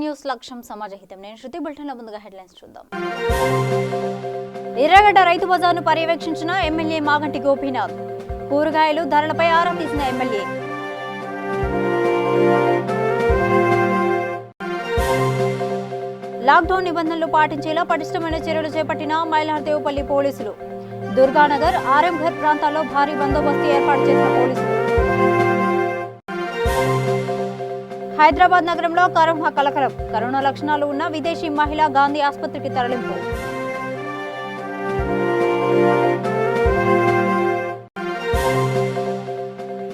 News లక్ష్యం సమాజహితం. నేను శృతి. బులెటిన్లో ముందుగా హెడ్లైన్స్ చూద్దాం. ఎర్రగడ్డ రైతు బజార్ను పర్యవేక్షించిన ఎమ్మెల్యే మాగంటి గోపీనాథ్. కూరగాయలు ధరలపై ఆరా తీసిన ఎమ్మెల్యే. లాక్డౌన్ నిబంధనలు పాటించేలా పటిష్టమైన చర్యలు చేపట్టిన మైలార్దేవుపల్లి పోలీసులు. దుర్గానగర్, ఆర్ఎంఘర్ ప్రాంతాల్లో భారీ బందోబస్తు ఏర్పాటు చేసిన పోలీసులు. హైదరాబాద్ నగరంలో కరోనా కలకలం. కరోనా లక్షణాలు ఉన్న విదేశీ మహిళ గాంధీ ఆసుపత్రికి తరలింపు.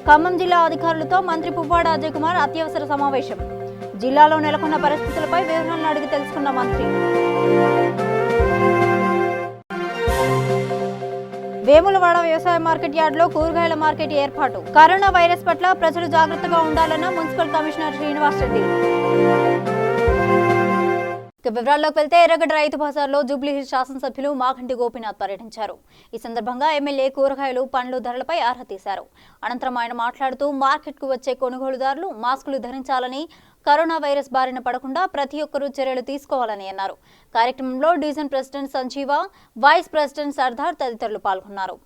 ఖమ్మం జిల్లా అధికారులతో మంత్రి పువ్వాడ అజయ్ కుమార్ అత్యవసర సమావేశం. జిల్లాలో నెలకొన్న పరిస్థితులపై వివరాలను అడిగి తెలుసుకున్న మంత్రి. వేములవాడ వ్యవసాయ మార్కెట్ యార్డులో కూరగాయల మార్కెట్ ఏర్పాటు. కరోనా వైరస్ పట్ల ప్రజలు జాగ్రత్తగా ఉండాలన్న మున్సిపల్ కమిషనర్ శ్రీనివాస్ రెడ్డి. వివరాల్లోకి వెళ్తే ఎర్రగడ్డ రైతు బజార్లో జూబ్లీహిల్స్ శాసనసభ్యులు మాగంటి గోపీనాథ్ పర్యటించారు. ఈ సందర్భంగా ఎమ్మెల్యే కూరగాయలు, పండ్లు ధరలపై ఆరా తీశారు. అనంతరం ఆయన మాట్లాడుతూ మార్కెట్కు వచ్చే కొనుగోలుదారులు మాస్కులు ధరించాలని, కరోనా వైరస్ బారిన పడకుండా ప్రతి ఒక్కరూ చర్యలు తీసుకోవాలని అన్నారు. కార్యక్రమంలో division president Sanjeeva, vice president Sardar తదితరులు పాల్గొన్నారు.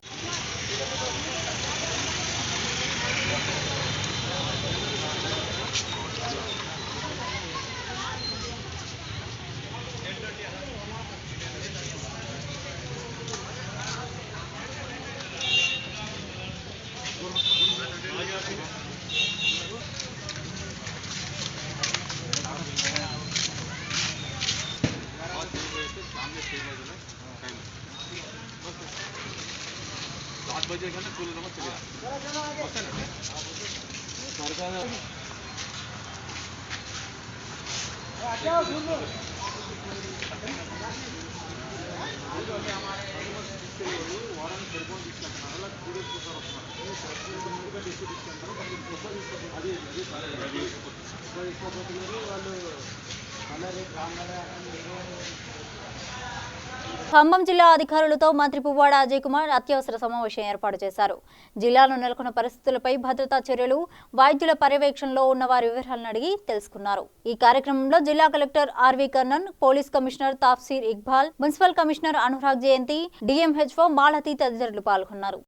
ఖమ్మం జిల్లా అధికారులతో మంత్రి పువ్వాడ అజయ్ కుమార్ అత్యవసర సమావేశం ఏర్పాటు చేశారు. జిల్లాలో నెలకొన్న పరిస్థితులపై, భద్రతా చర్యలు, వైద్యుల పర్యవేక్షణలో ఉన్న వారి వివరాలను అడిగి తెలుసుకున్నారు. ఈ కార్యక్రమంలో జిల్లా collector RV Karnan, police commissioner Tafseer Iqbal, municipal commissioner Anurag Jayanti, DMHO Malathi తదితరులు పాల్గొన్నారు.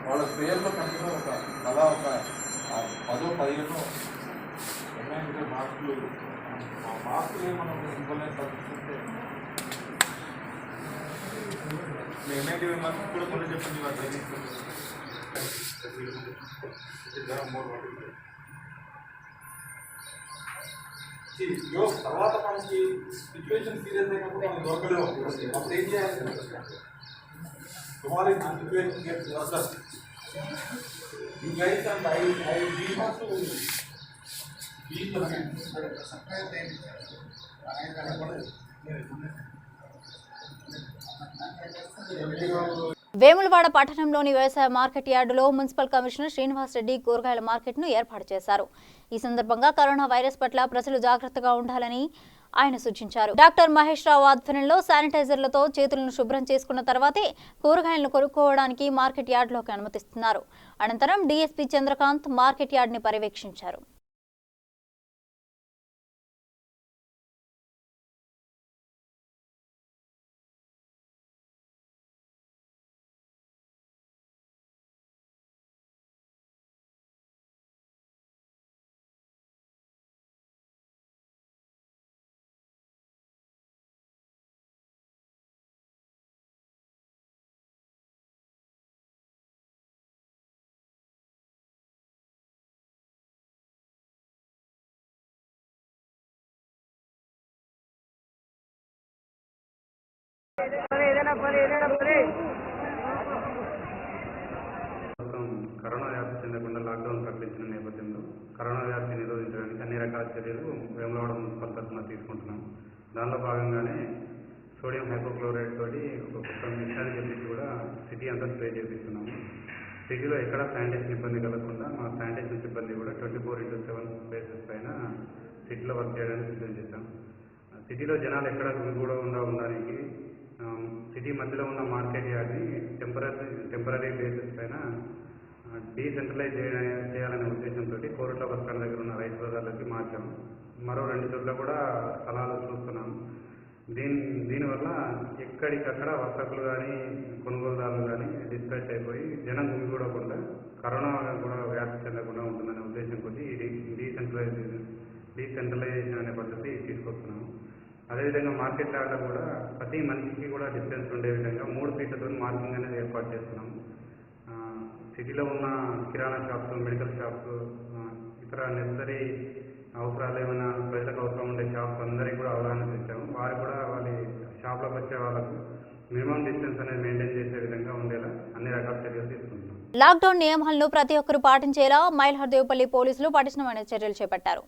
వాళ్ళ పేర్లో కంటిన్యూ ఒక అలా ఒక 10-15 మార్కులు మనం ఇవ్వలేని పరిస్థితి. ఎన్ఐటీవీ మార్క్స్ కూడా కొన్ని చెప్పండి. తర్వాత మనకి సిచ్యువేషన్ సీరియస్ అయినప్పుడు మనం దొరకలేము. అప్పుడు ఏం చేయాలి? Tomorrow situation gets versus. You guys and I have to be the Vemulawada పట్టణంలోని వ్యవసాయ మార్కెట్ యార్డులో మున్సిపల్ కమిషనర్ శ్రీనివాస్ రెడ్డి కూరగాయల మార్కెట్ను ఏర్పాటు చేశారు. ఈ సందర్భంగా కరోనా వైరస్ పట్ల ప్రజలు జాగ్రత్తగా ఉండాలని ఆయన సూచించారు. డాక్టర్ మహేష్ రావు ఆధ్వర్యంలో శానిటైజర్లతో చేతులను శుభ్రం చేసుకున్న తర్వాతే కూరగాయలను కొనుక్కోవడానికి మార్కెట్ యార్డులోకి అనుమతిస్తున్నారు. అనంతరం డీఎస్పీ చంద్రకాంత్ మార్కెట్ యార్డ్ని పర్యవేక్షించారు. కరోనా వ్యాప్తి చెందకుండా లాక్డౌన్ ప్రకటించిన నేపథ్యంలో కరోనా వ్యాప్తి నిరోధించడానికి అన్ని రకాల చర్యలు వేములవాడ మున్సిపల్ తరఫున తీసుకుంటున్నాం. దానిలో భాగంగానే సోడియం హైపోక్లోరైడ్ తోటి ఒక కొత్త మిషనరీ చేసి కూడా సిటీ అంతా స్ప్రే చేపిస్తున్నాము. సిటీలో ఎక్కడ శానిటేషన్ ఇబ్బంది కలగకుండా మా శానిటేషన్ సిబ్బంది కూడా 24/7 బేసిస్ పైన సిటీలో వర్క్ చేయడానికి సిద్ధం చేశాం. సిటీలో జనాలు ఎక్కడ గుమిగూడకుండా ఉండడానికి సిటీ మధ్యలో ఉన్న మార్కెట్ యార్డ్ని టెంపరీ బేసిస్ పైన డీసెంట్రలైజ్ చేయాలనే ఉద్దేశంతో కోరుట్ల బస్ స్టాండ్ దగ్గర ఉన్న రైతు బజార్లకి మార్చాము. మరో 2 చోట్ల కూడా స్థలాలు చూస్తున్నాము. దీనివల్ల ఎక్కడికక్కడ వర్తకులు కానీ కొనుగోలుదారులు కానీ డిస్పాచ్ అయిపోయి జనం గుమిగూడకుండా కరోనా కూడా వ్యాప్తి చెందకుండా ఉంటుందనే ఉద్దేశం కొద్ది ఇది డీసెంట్రలైజేషన్ అనే పద్ధతి తీసుకొస్తున్నాము. అదేవిధంగా మార్కెట్ యార్డ్లో కూడా ప్రతి మనిషికి కూడా డిస్టెన్స్ ఉండే విధంగా 3 ఫీట్లతో మార్కింగ్ అనేది ఏర్పాటు చేస్తున్నాము. సిటీలో ఉన్న కిరాణా షాప్స్, మెడికల్ షాప్స్, ఇతర నెసరీ అవసరాలు ఏమైనా ప్రజలకు అవసరం ఉండే షాప్స్ అందరికీ కూడా అవగాహన తెచ్చాము. వారు కూడా వాళ్ళ షాప్లోకి వచ్చే వాళ్ళకు మినిమం డిస్టెన్స్ అనేది మెయింటైన్ చేసే విధంగా ఉండేలా అన్ని రకాల చర్యలు తీసుకుంటున్నాం. లాక్డౌన్ నియమాలను ప్రతి ఒక్కరూ పాటించేలా మైలహర్దేవపల్లి పోలీసులు పటిష్టమైన చర్యలు చేపట్టారు.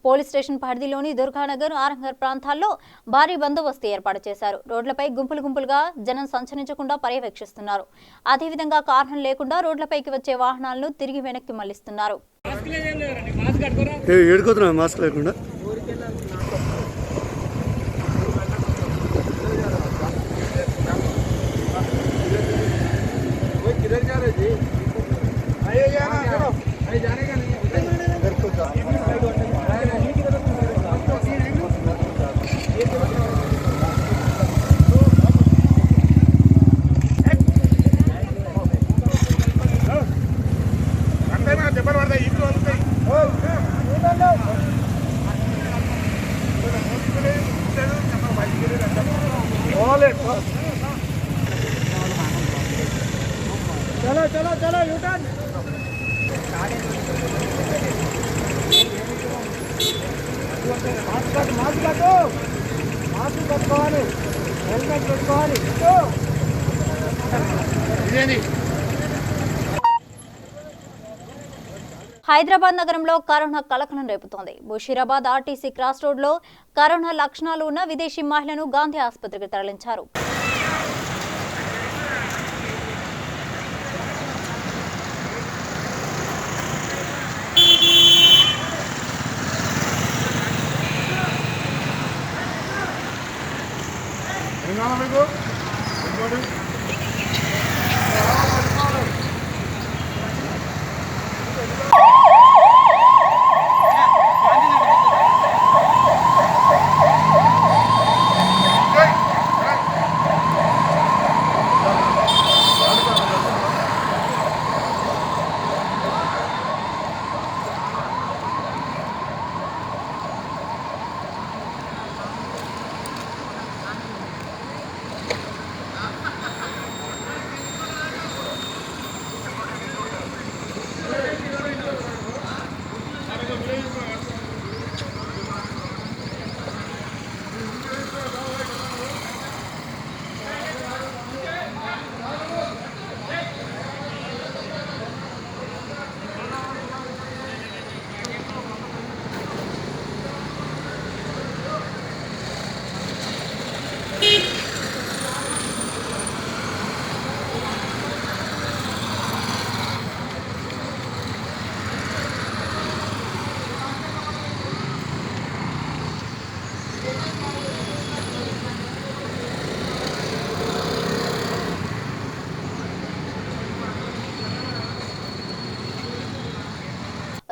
పోలీస్ స్టేషన్ పరిధిలోని దుర్గానగర్, ఆరంగర్ ప్రాంతాల్లో భారీ బందోబస్తు ఏర్పాటు చేశారు. రోడ్లపై గుంపులుగా జనం సంచరించకుండా పర్యవేక్షిస్తున్నారు. అదేవిధంగా కారణం లేకుండా రోడ్లపైకి వచ్చే వాహనాలను తిరిగి వెనక్కి మళ్లిస్తున్నారు. మాస్క్ లేకుండా चलो यूटर्न मास्क कట్టుకోవాలి హెల్మెట్ పెట్టుకోవాలి. హైదరాబాద్ నగరంలో కరోనా కలకలం రేపుతోంది. బషీరాబాద్ ఆర్టీసీ క్రాస్ రోడ్లో కరోనా లక్షణాలు ఉన్న విదేశీ మహిళను గాంధీ ఆసుపత్రికి తరలించారు.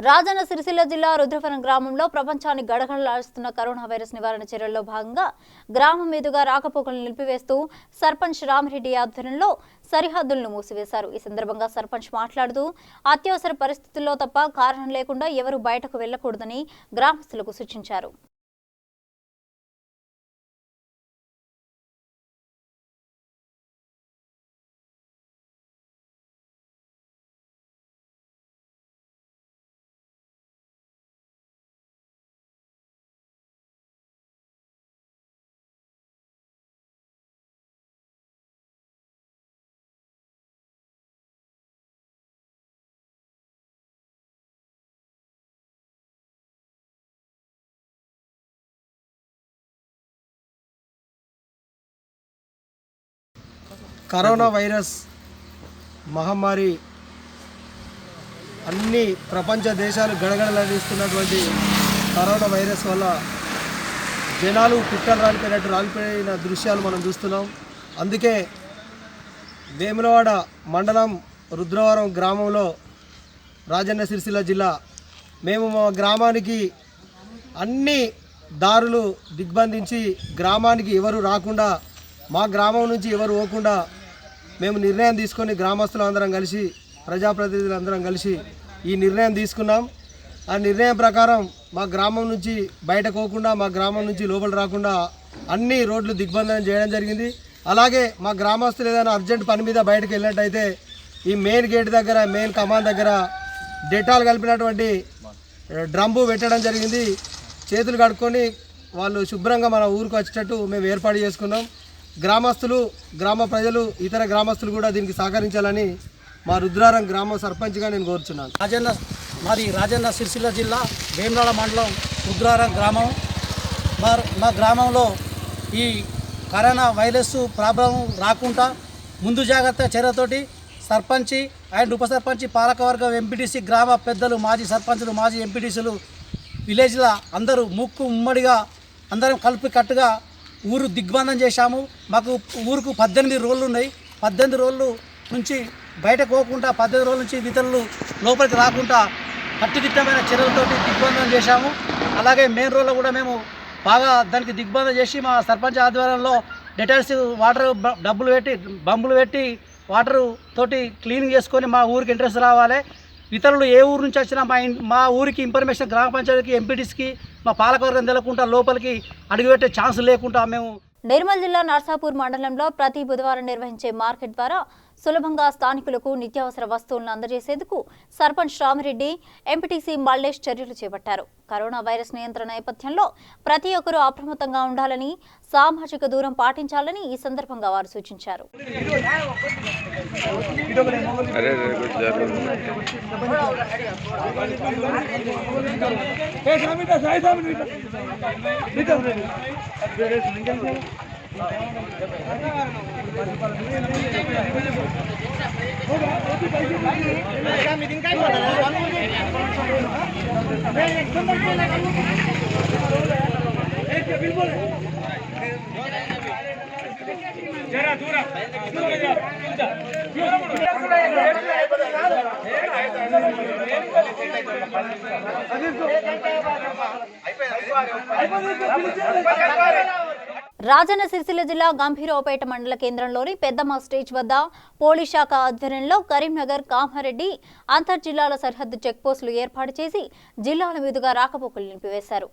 రాజన్న సిరిసిల్ల జిల్లా రుద్రవరం గ్రామంలో ప్రపంచాన్ని గడగడలాడిస్తున్న కరోనా వైరస్ నివారణ చర్యల్లో భాగంగా గ్రామం మీదుగా రాకపోకలను నిలిపివేస్తూ సర్పంచ్ రామిరెడ్డి ఆధ్వర్యంలో సరిహద్దులను మూసివేశారు. ఈ సందర్భంగా సర్పంచ్ మాట్లాడుతూ అత్యవసర పరిస్థితుల్లో తప్ప కారణం లేకుండా ఎవరూ బయటకు వెళ్లకూడదని గ్రామస్తులకు సూచించారు. కరోనా వైరస్ మహమ్మారి అన్ని ప్రపంచ దేశాలు గడగడలాడిస్తున్నటువంటి కరోనా వైరస్ వల్ల జనాలు పిట్టలు రాలిపోయిన దృశ్యాలు మనం చూస్తున్నాం. అందుకే వేములవాడ మండలం రుద్రవరం గ్రామంలో రాజన్న సిరిసిల్ల జిల్లా మేము మా గ్రామానికి అన్ని దారులు దిగ్బంధించి గ్రామానికి ఎవరు రాకుండా మా గ్రామం నుంచి ఎవరు పోకుండా మేము నిర్ణయం తీసుకొని గ్రామస్తులు అందరం కలిసి ప్రజాప్రతినిధులు అందరం కలిసి ఈ నిర్ణయం తీసుకున్నాం. ఆ నిర్ణయం ప్రకారం మా గ్రామం నుంచి బయటకు పోకుండా మా గ్రామం నుంచి లోపల రాకుండా అన్ని రోడ్లు దిగ్బంధనం చేయడం జరిగింది. అలాగే మా గ్రామస్తులు ఏదైనా అర్జెంట్ పని మీద బయటకు వెళ్ళినట్టయితే ఈ మెయిన్ గేట్ దగ్గర మెయిన్ కమాన్ దగ్గర డెటాల్ కలిపినటువంటి డ్రమ్ము పెట్టడం జరిగింది. చేతులు కడుక్కొని వాళ్ళు శుభ్రంగా మన ఊరికి వచ్చేటట్టు మేము ఏర్పాటు చేసుకున్నాం. గ్రామస్తులు గ్రామ ప్రజలు ఇతర గ్రామస్తులు కూడా దీనికి సహకరించాలని మా రుద్రారం గ్రామ సర్పంచ్గా నేను కోరుచున్నాను. మాది రాజన్న సిరిసిల్ల జిల్లా వేములవాడ మండలం రుద్రారం గ్రామం. మా గ్రామంలో ఈ కరోనా వైరస్ ప్రాబ్లం రాకుండా ముందు జాగ్రత్త చర్యతోటి సర్పంచి అండ్ ఉప సర్పంచి పాలకవర్గం ఎంపీటీసీ గ్రామ పెద్దలు మాజీ సర్పంచులు మాజీ ఎంపీటీసీలు విలేజ్ల అందరూ ఉమ్మడిగా అందరం కలిపి కట్టుగా ఊరు దిగ్బంధం చేశాము. మాకు ఊరుకు 18 రోజులు ఉన్నాయి. 18 రోజులు నుంచి బయటకు పోకుండా 18 రోజుల నుంచి ఇతరులు లోపలికి రాకుండా కట్టుదిట్టమైన చర్యలతోటి దిగ్బంధం చేశాము. అలాగే మెయిన్ రోడ్లో కూడా మేము బాగా దానికి దిగ్బంధం చేసి మా సర్పంచ్ ఆధ్వర్యంలో డెటాల్స్ వాటర్ బంబులు పెట్టి వాటర్ తోటి క్లీనింగ్ చేసుకొని మా ఊరికి ఇంట్రెస్ట్ రావాలి. ఇతరులు ఏ ఊరు నుంచి వచ్చినా మా ఊరికి ఇన్ఫర్మేషన్ గ్రామ పంచాయతీకి ఎంపీటీస్కి మా పాలకవర్గం తెలకుండా లోపలికి అడుగుపెట్టే ఛాన్స్ లేకుండా మేము నిర్మల్ జిల్లా నర్సాపూర్ మండలంలో ప్రతి బుధవారం నిర్వహించే మార్కెట్ ద్వారా సులభంగా స్థానికులకు నిత్యావసర వస్తువులను అందజేసేందుకు సర్పంచ్ రామిరెడ్డి ఎంపీటీసీ మల్లేష్ చర్యలు చేపట్టారు. కరోనా వైరస్ నియంత్రణ నేపథ్యంలో ప్రతి ఒక్కరూ అప్రమత్తంగా ఉండాలని, సామాజిక దూరం పాటించాలని ఈ సందర్భంగా వారు సూచించారు. రాజన్న సిరిసిల్ల జిల్లా గంభీరావుపేట మండల కేంద్రంలోని పెద్దమ్మ స్టేజ్ వద్ద పోలీస్ శాఖ ఆధ్వర్యంలో కరీంనగర్, కామారెడ్డి అంతర్జిల్లాల సరిహద్దు చెక్పోస్టులు ఏర్పాటు చేసి జిల్లాల మీదుగా రాకపోకలు నిలిపివేశారు.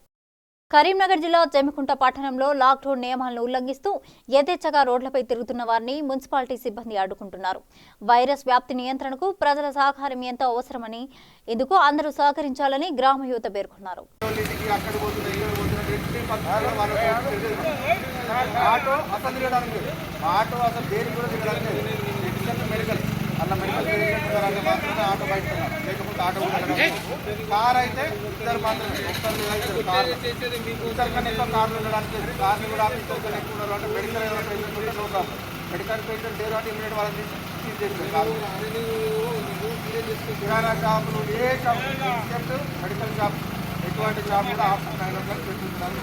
కరీంనగర్ జిల్లా జమ్మికుంట పట్టణంలో లాక్డౌన్ నియమాలను ఉల్లంఘిస్తూ యథేచ్ఛగా రోడ్లపై తిరుగుతున్న వారిని మున్సిపాలిటీ సిబ్బంది అడ్డుకుంటున్నారు. వైరస్ వ్యాప్తి నియంత్రణకు ప్రజల సహకారం ఎంతో అవసరమని, ఇందుకు అందరూ సహకరించాలని గ్రామ యువత పేర్కొన్నారు. కార్ అయితే ఇద్దరు మాత్రమే, ఇద్దరు కన్నా ఎక్కువ కార్లు ఉండడానికి కార్లు కూడా ఎక్కువ ఉన్నారు అంటే మెడికల్ పేషెంట్ ఉంటే నో ప్రాబ్లం. మెడికల్ పేషెంట్ లేరు అంటే ఇమీడియట్ వాళ్ళని తీసేస్తారు. కిరాణా షాపులు ఏ షాప్ మెడికల్ షాప్ ఎటువంటి షాప్ కూడా ఆఫ్టర్ 9 o'clock పెట్టుకుంటున్నారు.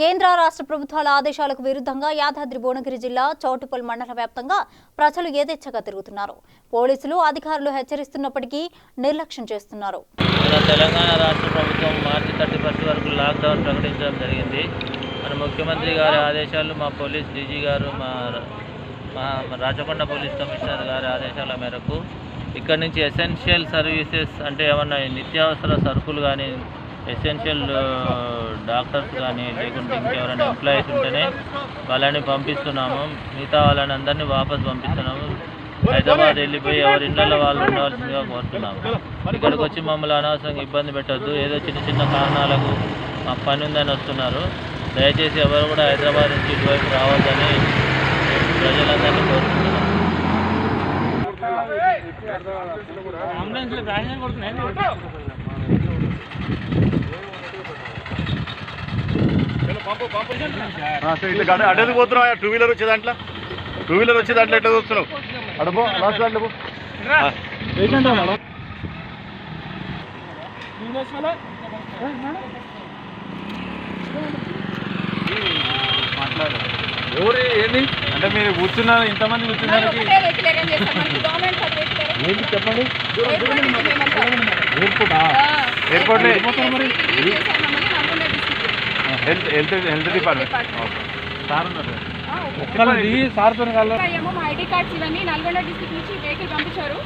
కేంద్ర రాష్ట్ర ప్రభుత్వాల ఆదేశాలకు విరుద్ధంగా యాదాద్రి భువనగిరి జిల్లా చౌటుప్పల్ మండల వ్యాప్తంగా ప్రజలు యథేచ్ఛగా తిరుగుతున్నారు. పోలీసులు అధికారులు హెచ్చరిస్తున్నప్పటికీ నిర్లక్ష్యం చేస్తున్నారు. తెలంగాణ రాష్ట్ర ప్రభుత్వం మార్చి 31 వరకు లాక్డౌన్ ప్రకటించడం జరిగింది. మన ముఖ్యమంత్రి గారి ఆదేశాలు, మా పోలీస్ డీజీ గారు, మా రాచకొండ పోలీస్ కమిషనర్ గారి ఆదేశాల మేరకు ఇక్కడ నుంచి ఎసెన్షియల్ సర్వీసెస్ అంటే ఏమన్నా నిత్యావసర సరుకులు కానీ, ఎసెన్షియల్ డాక్టర్స్ కానీ, లేకుంటే ఇంకెవరైనా ఎంప్లాయీస్ ఉంటేనే వాళ్ళని పంపిస్తున్నాము. మిగతా వాళ్ళని అందరినీ వాపస్ పంపిస్తున్నాము. హైదరాబాద్ వెళ్ళిపోయి ఎవరి ఇళ్లలో వాళ్ళు ఉండవలసిందిగా కోరుతున్నాము. ఇక్కడికి వచ్చి మమ్మల్ని అనవసరంగా ఇబ్బంది పెట్టద్దు. ఏదో చిన్న చిన్న కారణాలకు మా పని ఉందని వస్తున్నారు. దయచేసి ఎవరు కూడా హైదరాబాద్ నుంచి ఇటువైపు రావద్దని ప్రజలందరినీ కోరుతున్నాము. అడ్డది పోతున్నావు. 2 వీలర్ వచ్చే దాంట్లో ఎట్లా చూస్తున్నావు? అడపో లాస్ట్ దాంట్లో ఎవరు ఏంది అంటే మీరు కూర్చున్నారు, ఇంతమంది కూర్చున్నారు ఏంటి చెప్పండి. ఎయిర్పోర్ట్ హెల్త్ డిపార్ట్మెంట్ సార్ ఉన్నారు. సార్తో ఐడి కార్డ్స్ ఇవన్నీ నల్గొండ డిస్ట్రిక్ట్ నుంచి వెహికల్ పంపించారు.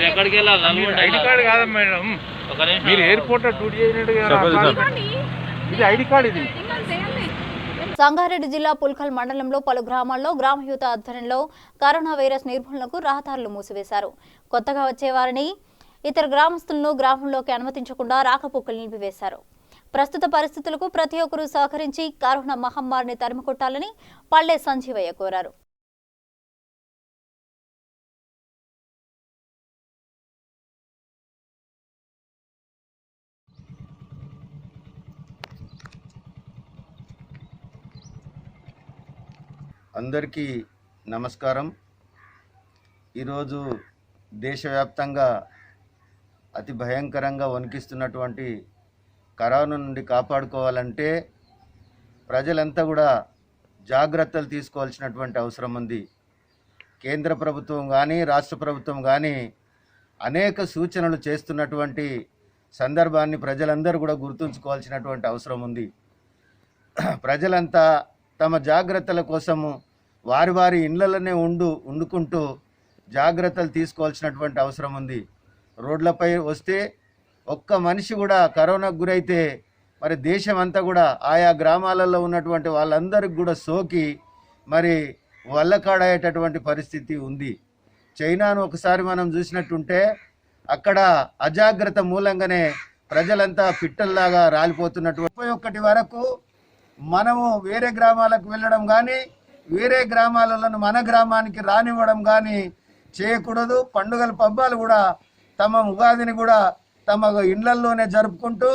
ఎక్కడికి వెళ్ళాలి? ఐడి కార్డు కాదా మేడం, మీరు ఎయిర్పోర్ట్ డ్యూటీ చేయనట్టుగా ఇది ఐడి కార్డు. ఇది సంగారెడ్డి జిల్లా పుల్కల్ మండలంలో పలు గ్రామాల్లో గ్రామ యువత ఆధ్వర్యంలో కరోనా వైరస్ నిర్మూలనకు రహదారులు మూసివేశారు. కొత్తగా వచ్చేవారిని ఇతర గ్రామస్తులను గ్రామంలోకి అనుమతించకుండా రాకపోకలు నిలిపివేశారు. ప్రస్తుత పరిస్థితులకు ప్రతి ఒక్కరూ సహకరించి కరోనా మహమ్మారిని తరిమికొట్టాలని పల్లె సంజీవయ్య కోరారు. అందరికీ నమస్కారం. ఈరోజు దేశవ్యాప్తంగా అతి భయంకరంగా వణికిస్తున్నటువంటి కరోనా నుండి కాపాడుకోవాలంటే ప్రజలంతా కూడా జాగ్రత్తలు తీసుకోవాల్సినటువంటి అవసరం ఉంది. కేంద్ర ప్రభుత్వం కానీ రాష్ట్ర ప్రభుత్వం కానీ అనేక సూచనలు చేస్తున్నటువంటి సందర్భాన్ని ప్రజలందరూ కూడా గుర్తుంచుకోవాల్సినటువంటి అవసరం ఉంది. ప్రజలంతా తమ జాగ్రత్తల కోసము వారి వారి ఇళ్లలోనే వండుకుంటూ జాగ్రత్తలు తీసుకోవాల్సినటువంటి అవసరం ఉంది. రోడ్లపై వస్తే ఒక్క మనిషి కూడా కరోనాకు గురైతే మరి దేశం అంతా కూడా ఆయా గ్రామాలలో ఉన్నటువంటి వాళ్ళందరికీ కూడా సోకి మరి వల్లకాడయ్యేటటువంటి పరిస్థితి ఉంది. చైనాను ఒకసారి మనం చూసినట్టుంటే అక్కడ అజాగ్రత్త మూలంగానే ప్రజలంతా పిట్టల్లాగా రాలిపోతున్నటువంటి 31 వరకు మనము వేరే గ్రామాలకు వెళ్ళడం కానీ వేరే గ్రామాలను మన గ్రామానికి రానివ్వడం కానీ చేయకూడదు. పండుగల పబ్బాలు కూడా తమ ఉగాదిని కూడా తమ ఇళ్లల్లోనే జరుపుకుంటూ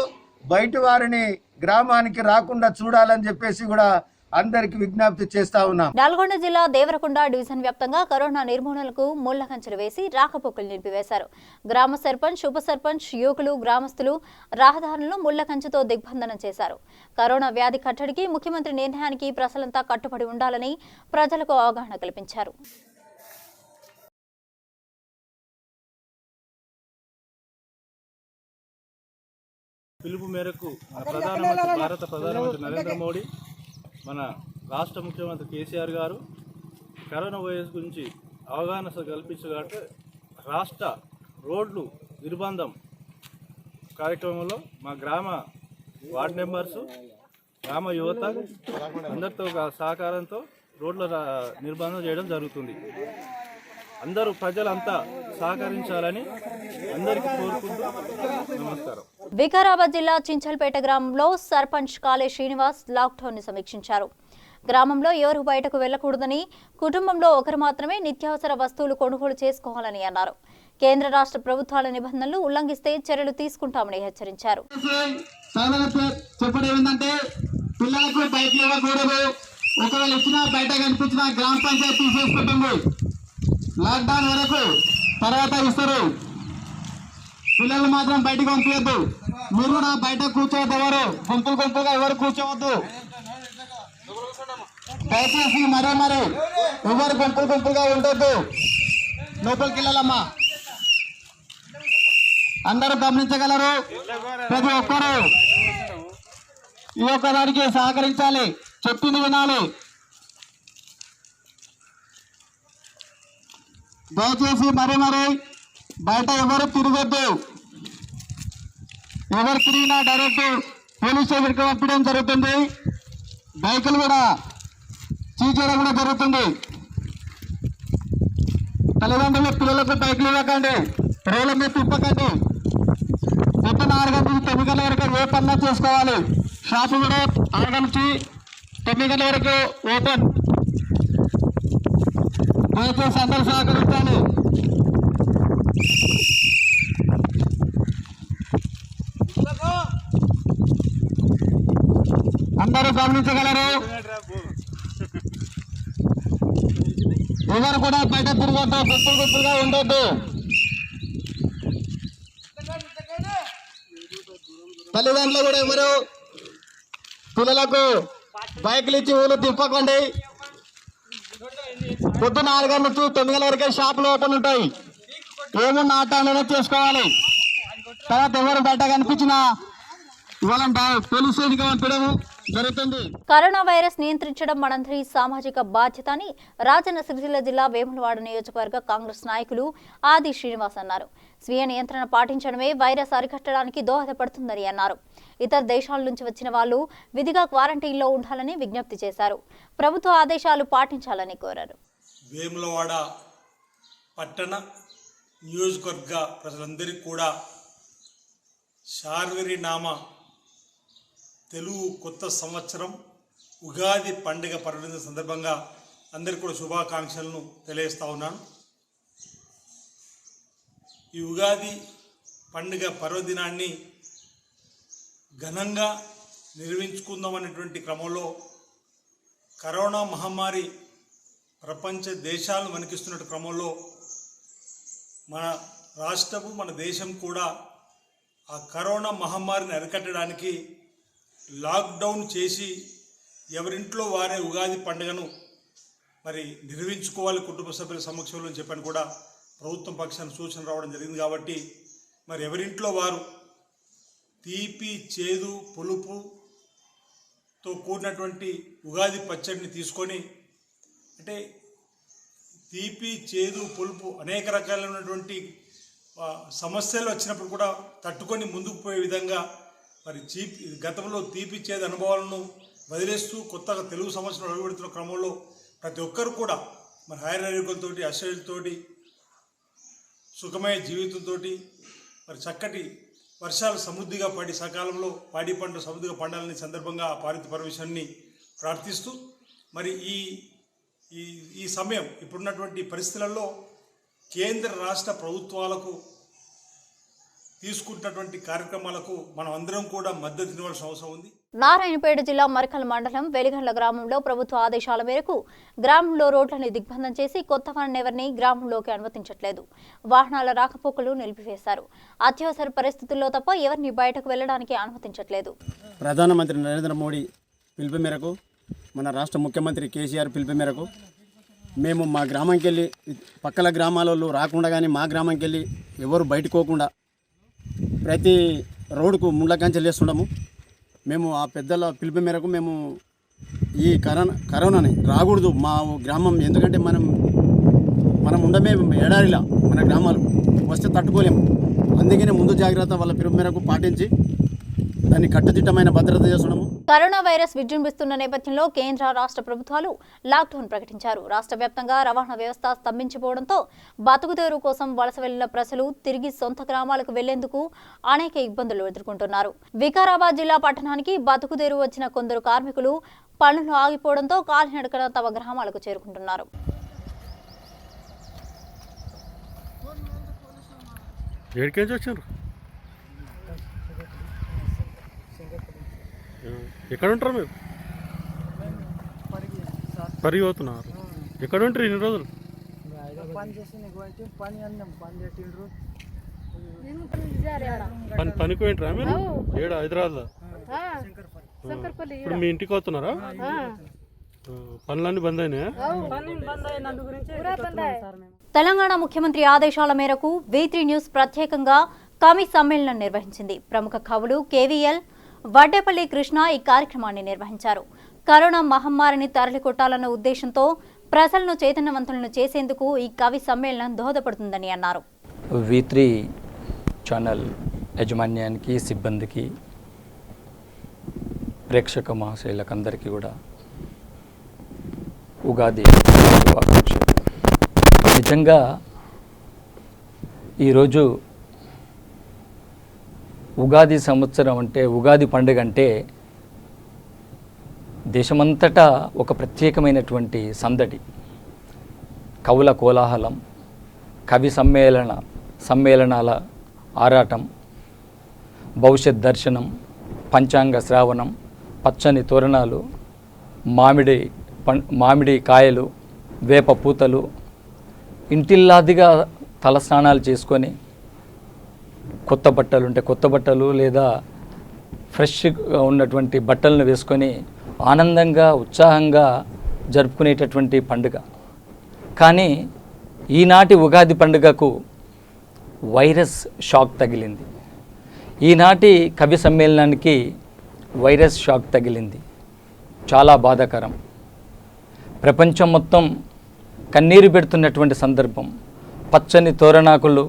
బయట వారిని గ్రామానికి రాకుండా చూడాలని చెప్పేసి కూడా అందరికి విజ్ఞప్తి చేస్తా ఉన్నాం. నల్గొండ జిల్లా దేవరకొండ డివిజన్ వ్యాప్తంగా కరోనా నిర్మూలనకు ముళ్ల కంచెలు వేసి రాకపోకలు నిలిపివేశారు. గ్రామ సర్పంచ్, ఉప సర్పంచ్, యువకులు, గ్రామస్తులు రహదారులను ముళ్ల కంచెతో దిగ్బంధనం చేశారు. కరోనా వ్యాధి కట్టడికి ముఖ్యమంత్రి నిర్ణయానికి ప్రజలంతా కట్టుబడి ఉండాలని ప్రజలకు అవగాహన కల్పించారు. పిలుపు మేరకు ప్రధానమంత్రి భారత ప్రధానమంత్రి నరేంద్ర మోడీ, మన రాష్ట్ర ముఖ్యమంత్రి కేసీఆర్ గారు కరోనా వైరస్ గురించి అవగాహన కల్పించగలిగితే రాష్ట్ర రోడ్లు నిర్బంధం కార్యక్రమంలో మా గ్రామ వార్డు మెంబర్సు, గ్రామ యువత అందరితో సహకారంతో రోడ్ల నిర్బంధం చేయడం జరుగుతుంది. అందరూ ప్రజలంతా సహకరించాలని అందరికీ కోరుకుంటూ నమస్కారం. వికారాబాద్ జిల్లా చించల్పేట గ్రామంలో సర్పంచ్ కాళే శ్రీనివాస్ లాక్డౌన్ ని సమీక్షించారు. గ్రామంలో ఎవరు బయటకు వెళ్లకూడదని, కుటుంబంలో ఒకరు మాత్రమే నిత్యావసర వస్తువులు కొనుగోలు చేసుకోవాలని అన్నారు. కేంద్ర రాష్ట్ర ప్రభుత్వాల నిబంధనలు ఉల్లంఘిస్తే చర్యలు తీసుకుంటామని హెచ్చరించారు. పిల్లలకు బయట ఇవ్వకూడదు, ఒకవేళ ఇచ్చినా బయట కనిపించిన గ్రామ పంచాయతీ తీసుకుంటుంది. లాక్డౌన్ వరకు తర్వాత ఇస్తారు. పిల్లలు మాత్రం బయటకు పంపించద్దు. మీరు కూడా బయట కూర్చోవద్దు, ఎవరు గుంపులుగా ఎవరు కూర్చోవద్దు. దయచేసి మరే ఎవరు గుంపులుగా ఉండొద్దు. లోపలికి వెళ్ళాలమ్మా, అందరూ గమనించగలరు. ప్రతి ఒక్కరు ఈ ఒక్క దానికి సహకరించాలి, చెప్పింది వినాలి. దయచేసి మరీ బయట ఎవరు తిరగొద్దు. ఎవరు తిరిగినా డైరెక్ట్ పోలీస్ స్టేషన్కి పంపించడం జరుగుతుంది. బైకులు కూడా సీజ్ చేయడం కూడా జరుగుతుంది. తల్లిదండ్రులు పిల్లలకు బైకులు ఇవ్వకండి, రోడ్ల మీద తిప్పకండి. పొద్దున్న 6 గంటల నుంచి 9 గంటల వరకు ఏ పన్నా చేసుకోవాలి. షాపు కూడా 6 గంటల నుంచి 9 గంటల వరకు ఓపెన్. దయచేసి అందరూ సహకరించాలి. అందరూ గమనించగలరు. ఎవరు కూడా బయట తిరగొద్దు, గుంపులుగా ఉండొద్దు. తల్లిదండ్రులు కూడా ఎవరు పిల్లలకు బైకులు ఇచ్చి ఊళ్ళు తిప్పకండి. పొద్దు 4 గంటల నుంచి 9 గంటల వరకే షాపులు ఓపెన్ ఉంటాయి. ఏమున్న ఆట అనేది చేసుకోవాలి. తర్వాత ఎవరు బయట కనిపించిన ఇవాళ పోలీస్ స్టేషన్కి పంపడము జరుగుతుంది. కరోనా వైరస్ నియంత్రించడం మనందరి సామాజిక బాధ్యత అని రాజన్న సిరిసిల్ల జిల్లా వేములవాడ నియోజకవర్గ కాంగ్రెస్ నాయకులు ఆది శ్రీనివాస్ అన్నారు. స్వీయ నియంత్రణ పాటించడమే వైరస్ అరికట్టడానికి దోహదపడుతుందని అన్నారు. ఇతర దేశాల నుంచి వచ్చిన వాళ్ళు విధిగా క్వారంటైన్లో ఉండాలని విజ్ఞప్తి చేశారు. ప్రభుత్వ ఆదేశాలు పాటించాలని కోరారు. వేములవాడ పట్టణ నియోజకవర్గ ప్రజలందరికీ కూడా శార్వరి నామ తెలుగు కొత్త సంవత్సరం ఉగాది పండుగ పర్వదిన సందర్భంగా అందరికీ కూడా శుభాకాంక్షలను తెలియజేస్తా ఉన్నాను. ఈ ఉగాది పండుగ పర్వదినాన్ని ఘనంగా నిర్వహించుకుందామనేటువంటి క్రమంలో కరోనా మహమ్మారి ప్రపంచ దేశాలు వణికిస్తున్న క్రమంలో మన రాష్ట్రము మన దేశం కూడా ఆ కరోనా మహమ్మారిని అరికట్టడానికి లాక్డౌన్ చేసి ఎవరింట్లో వారే ఉగాది పండుగను మరి నిర్వహించుకోవాలి కుటుంబ సభ్యుల సమక్షంలో అని చెప్పని కూడా ప్రభుత్వం పక్షాన సూచన రావడం జరిగింది. కాబట్టి మరి ఎవరింట్లో వారు తీపి చేదు పులుపుతో కూడినటువంటి ఉగాది పచ్చడిని తీసుకొని, అంటే తీపి చేదు పులుపు అనేక రకాలైనటువంటి సమస్యలు వచ్చినప్పుడు కూడా తట్టుకొని ముందుకు పోయే విధంగా మరి గతంలో తీపి చేదు అనుభవాలను వదిలేస్తూ కొత్తగా తెలుగు సంవత్సరం అడుగుపెడుతున్న క్రమంలో ప్రతి ఒక్కరు కూడా మరి ఆయురారోగ్యంతో అశ్చర్యతోటి సుఖమయ జీవితంతో మరి చక్కటి వర్షాలు సమృద్ధిగా పడి సకాలంలో పాడి పంట సమృద్ధిగా పండాలని సందర్భంగా పార్వతీ పరమేశ్వరుని ప్రార్థిస్తూ మరి ఈ సమయం ఇప్పుడున్నటువంటి పరిస్థితులలో కేంద్ర రాష్ట్ర ప్రభుత్వాలకు తీసుకుంటున్నటువంటి కార్యక్రమాలకు మనం అందరం కూడా మద్దతు ఇవ్వాల్సిన అవసరం ఉంది. నారాయణపేట జిల్లా మరకల్ మండలం వెలిగండ్ల గ్రామంలో ప్రభుత్వ ఆదేశాల మేరకు గ్రామంలో రోడ్లను దిగ్బంధం చేసి కొత్త వాహనాన్ని గ్రామంలోకి అనుమతించట్లేదు. వాహనాల రాకపోకలు నిలిపివేశారు. అత్యవసర పరిస్థితుల్లో తప్ప ఎవరిని బయటకు వెళ్లడానికి అనుమతించట్లేదు. ప్రధానమంత్రి నరేంద్ర మోడీ పిలుపు మేరకు, మన రాష్ట్ర ముఖ్యమంత్రి కేసీఆర్ పిలుపు మేరకు మేము మా గ్రామంకి వెళ్ళి పక్కల గ్రామాలలో రాకుండా కానీ మా గ్రామంకి వెళ్ళి ఎవరు బయటకోకుండా ప్రతి రోడ్డుకు ముళ్ళ కంచెలు వేస్తున్నాము. మేము ఆ పెద్దల పిలుపు మేరకు మేము ఈ కరోనాని రాకూడదు మా గ్రామం, ఎందుకంటే మనం ఉండమే ఎడారిలా మన గ్రామాలు వస్తే తట్టుకోలేము. అందుకనే ముందు జాగ్రత్త వాళ్ళ పిలుపు మేరకు పాటించి దాన్ని కట్టుదిట్టమైన భద్రత చేస్తున్నాము. కరోనా వైరస్ విజృంభిస్తున్న నేపథ్యంలో కేంద్ర రాష్ట్ర ప్రభుత్వాలు లాక్డౌన్ ప్రకటించారు. రాష్ట్ర వ్యాప్తంగా రవాణా వ్యవస్థ స్తంభించిపోవడంతో బతుకుదేరు కోసం వలస వెళ్లిన ప్రజలు తిరిగి సొంత గ్రామాలకు వెళ్లేందుకు అనేక ఇబ్బందులు ఎదుర్కొంటున్నారు. వికారాబాద్ జిల్లా పట్టణానికి బతుకుదేరు వచ్చిన కొందరు కార్మికులు పనులు ఆగిపోవడంతో కాలినడకన తమ గ్రామాలకు చేరుకుంటున్నారు. ఎక్కడ ఉంటారు మీరు? పరిగెత్తున్నారు. ఎక్కడ ఉంటారు ఇన్ని రోజులు? పనికి పోయింటారా మీరు? ఏడా హైదరాబాద్లో? ఇప్పుడు మీ ఇంటికి వస్తున్నారా? పనులన్నీ బంద్ అయినాయా? తెలంగాణ ముఖ్యమంత్రి ఆదేశాల మేరకు V3 న్యూస్ ప్రత్యేకంగా కవి సమ్మేళనం నిర్వహించింది. ప్రముఖ కవులు KVL వడ్డేపల్లి కృష్ణ ఈ కార్యక్రమాన్ని నిర్వహించారు. కరోనా మహమ్మారిని తరలికొట్టాలన్న ఉద్దేశంతో ప్రజలను చైతన్యవంతులను చేసేందుకు ఈ కవి సమ్మేళనం దోహదపడుతుందని అన్నారు. V3 ఛానల్ యాజమాన్యానికి, సిబ్బందికి, ప్రేక్షక మహాశయులకందరికీ కూడా ఉగాది శుభాకాంక్షలు. నిజంగా ఈరోజు ఉగాది సంవత్సరం అంటే, ఉగాది పండుగ అంటే దేశమంతటా ఒక ప్రత్యేకమైనటువంటి సందడి, కవుల కోలాహలం, కవి సమ్మేళనాల ఆరాటం, భవిష్యత్ దర్శనం, పంచాంగ శ్రావణం, పచ్చని తోరణాలు, మామిడి కాయలు, వేప పూతలు, ఇంటిల్లాదిగా తలస్నానాలు చేసుకొని కొత్త బట్టలు ఉంటే కొత్త బట్టలు, లేదా ఫ్రెష్గా ఉన్నటువంటి బట్టలను వేసుకొని ఆనందంగా ఉత్సాహంగా జరుపుకునేటటువంటి పండుగ. కానీ ఈనాటి ఉగాది పండుగకు వైరస్ షాక్ తగిలింది. ఈనాటి కవి సమ్మేళనానికి వైరస్ షాక్ తగిలింది. చాలా బాధాకరం. ప్రపంచం మొత్తం కన్నీరు పెడుతున్నటువంటి సందర్భం, పచ్చని తోరణాకులు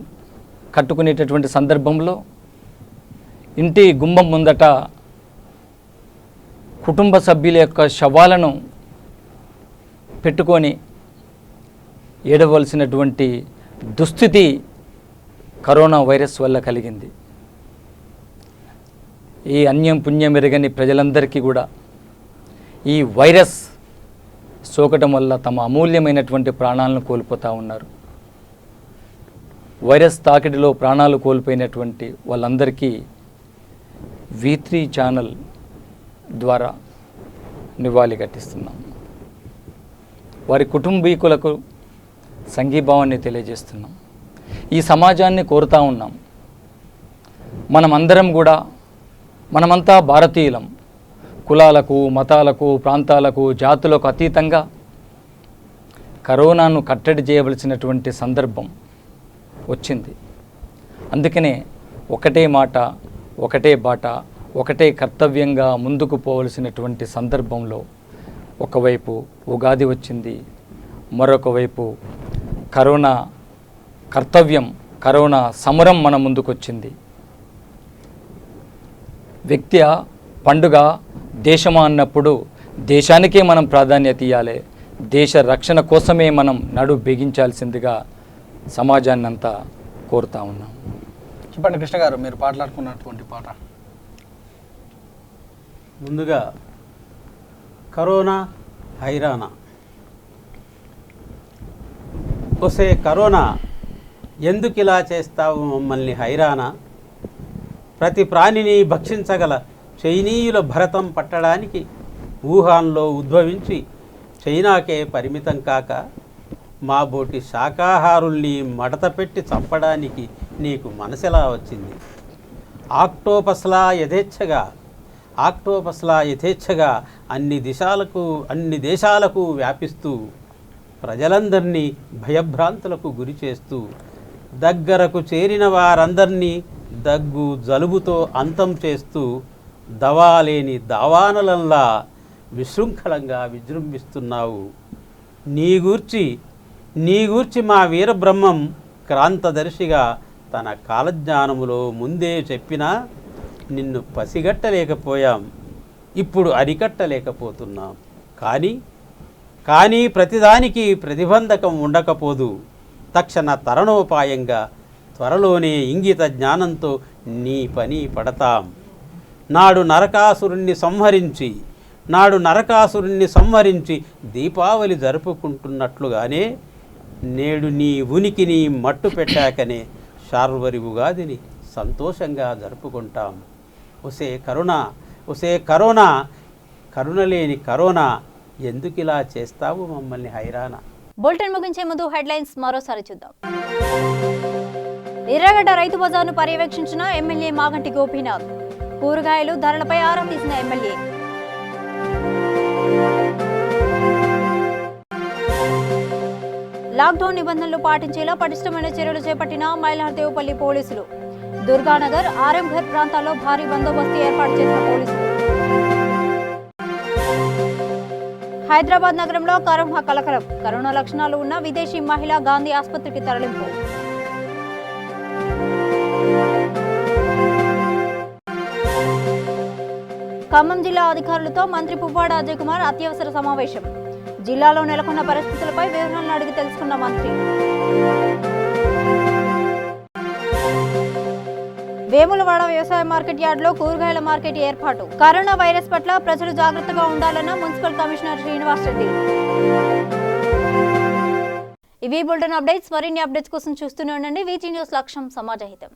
కట్టుకునేటటువంటి సందర్భంలో ఇంటి గుమ్మం ముందట కుటుంబ సభ్యుల యొక్క శవాలను పెట్టుకొని ఏడవలసినటువంటి దుస్థితి కరోనా వైరస్ వల్ల కలిగింది. ఈ అన్యం పుణ్యం ఎరగని ప్రజలందరికీ కూడా ఈ వైరస్ సోకటం వల్ల తమ అమూల్యమైనటువంటి ప్రాణాలను కోల్పోతూ ఉన్నారు. వైరస్ తాకిడిలో ప్రాణాలు కోల్పోయినటువంటి వాళ్ళందరికీ V3 ఛానల్ ద్వారా నివాళి ఘటిస్తున్నాం. వారి కుటుంబీకులకు సంఘీభావాన్ని తెలియజేస్తున్నాం. ఈ సమాజాన్ని కోరుతూ ఉన్నాం. మనమంతా భారతీయులం. కులాలకు, మతాలకు, ప్రాంతాలకు, జాతులకు అతీతంగా కరోనాను కట్టడి చేయవలసినటువంటి సందర్భం వచ్చింది. అందుకనే ఒకటే మాట, ఒకటే బాట, ఒకటే కర్తవ్యంగా ముందుకు పోవలసినటువంటి సందర్భంలో ఒకవైపు ఉగాది వచ్చింది, మరొక వైపు కరోనా కర్తవ్యం, కరోనా సమరం మన ముందుకొచ్చింది. వ్యక్తి పండుగ దేశమా అన్నప్పుడు దేశానికే మనం ప్రాధాన్యత ఇవ్వాలి. దేశ రక్షణ కోసమే మనం నడు బిగించాల్సిందిగా సమాజాన్ని అంతా కోరుతా ఉన్నాం. చెప్పండి కృష్ణ గారు, మీరు పాటలాడుకున్నటువంటి పాట. ముందుగా కరోనా హైరానా. ఒసే కరోనా, ఎందుకిలా చేస్తావు మమ్మల్ని హైరానా? ప్రతి ప్రాణిని భక్షించగల చైనీయుల భరతం పట్టడానికి వుహాన్లో ఉద్భవించి చైనాకే పరిమితం కాక మా బోటి శాకాహారుల్ని మడతపెట్టి చంపడానికి నీకు మనసెలా వచ్చింది? ఆక్టోపస్లా యథేచ్ఛగా అన్ని దేశాలకు వ్యాపిస్తూ ప్రజలందరినీ భయభ్రాంతులకు గురి చేస్తూ దగ్గరకు చేరిన వారందరినీ దగ్గు జలుబుతో అంతం చేస్తూ దవాలేని దావానలంలా విశృంఖలంగా విజృంభిస్తున్నావు. నీ గూర్చి మా వీరబ్రహ్మం క్రాంతదర్శిగా తన కాలజ్ఞానములో ముందే చెప్పినా నిన్ను పసిగట్టలేకపోయాం, ఇప్పుడు అరికట్టలేకపోతున్నాం. కానీ ప్రతిదానికి ప్రతిబంధకం ఉండకపోదు. తక్షణ తరణోపాయంగా త్వరలోనే ఇంగిత జ్ఞానంతో నీ పని పడతాం. నాడు నరకాసురుణ్ణి సంహరించి దీపావళి జరుపుకుంటున్నట్లుగానే నేడు నీ ఉనికిని మట్టు పెట్టాకనే శార్వరి ఉగాదిని సంతోషంగా జరుపుకుంటాం. ఒసే కరోనా, కరుణలేని కరోనా, ఎందుకిలా చేస్తావు మమ్మల్ని హైరానా? బులెటిన్ ముగించే ముందు హెడ్లైన్స్ మరోసారి చూద్దాం. ఎర్రగడ్డ రైతు బజార్ను పర్యవేక్షించిన ఎమ్మెల్యే మాగంటి గోపీనాథ్. కూరగాయలు ధరలపై ఆరా తీసిన ఎమ్మెల్యే. లాక్డౌన్ నిబంధనలు పాటించేలా పటిష్టమైన చర్యలు చేపట్టిన మైలార్దేవుపల్లి పోలీసులు. దుర్గానగర్, ఆర్ఎంఘర్ ప్రాంతాల్లో భారీ బందోబస్తు ఏర్పాటు చేసిన పోలీసులు. హైదరాబాద్ నగరంలో కరోనా కలకలం. కరోనా లక్షణాలు ఉన్న విదేశీ మహిళ గాంధీ ఆసుపత్రికి తరలింపు. ఖమ్మం జిల్లా అధికారులతో మంత్రి పువ్వాడ అజయ్ కుమార్ అత్యవసర సమావేశం. జిల్లాలో నెలకొన్న పరిస్థితులపై వివరాలను అడిగి తెలుసుకున్న మంత్రి. వేములవాడ వ్యవసాయ మార్కెట్ యార్డులో కూరగాయల మార్కెట్ ఏర్పాటు. కరోనా వైరస్ పట్ల ప్రజలు జాగ్రత్తగా ఉండాలన్న మున్సిపల్ కమిషనర్ శ్రీనివాస్ రెడ్డి. ఇవి బులెటిన్ అప్డేట్స్. మరిన్ని అప్డేట్స్ కోసం చూస్తూనే ఉండండి. వీటీ న్యూస్. లక్ష్యం సమాజహితం.